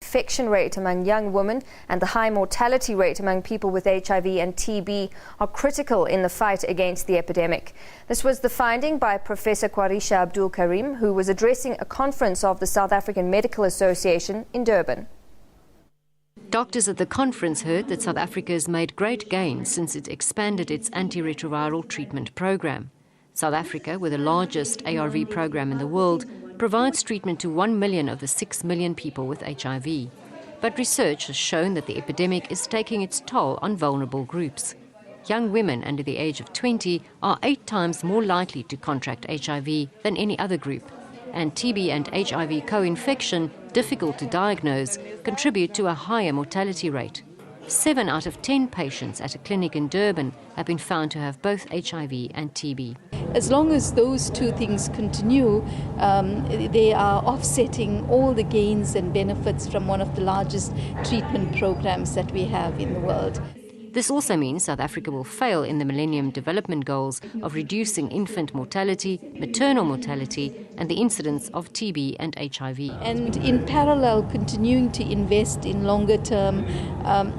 infection rate among young women and the high mortality rate among people with HIV and TB are critical in the fight against the epidemic. This was the finding by Professor Quaraissha Abdool Karim, who was addressing a conference of the South African Medical Association in Durban. Doctors at the conference heard that South Africa has made great gains since it expanded its antiretroviral treatment program. South Africa, with the largest ARV program in the world, provides treatment to 1 million of the 6 million people with HIV. But research has shown that the epidemic is taking its toll on vulnerable groups. Young women under the age of 20 are 8 times more likely to contract HIV than any other group. And TB and HIV co-infection, difficult to diagnose, contribute to a higher mortality rate. 7 out of 10 patients at a clinic in Durban have been found to have both HIV and TB. As long as those two things continue, they are offsetting all the gains and benefits from one of the largest treatment programs that we have in the world. This also means South Africa will fail in the Millennium Development Goals of reducing infant mortality, maternal mortality, and the incidence of TB and HIV. And in parallel, continuing to invest in longer-term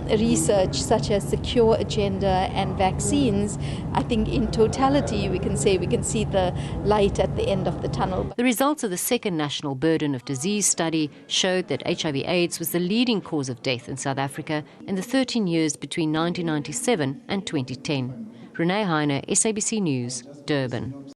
research, such as the cure agenda and vaccines, I think in totality we can say we can see the light at the end of the tunnel. The results of the second National Burden of Disease study showed that HIV AIDS was the leading cause of death in South Africa in the 13 years between 1997 and 2010. Renee Heine, SABC News, Durban.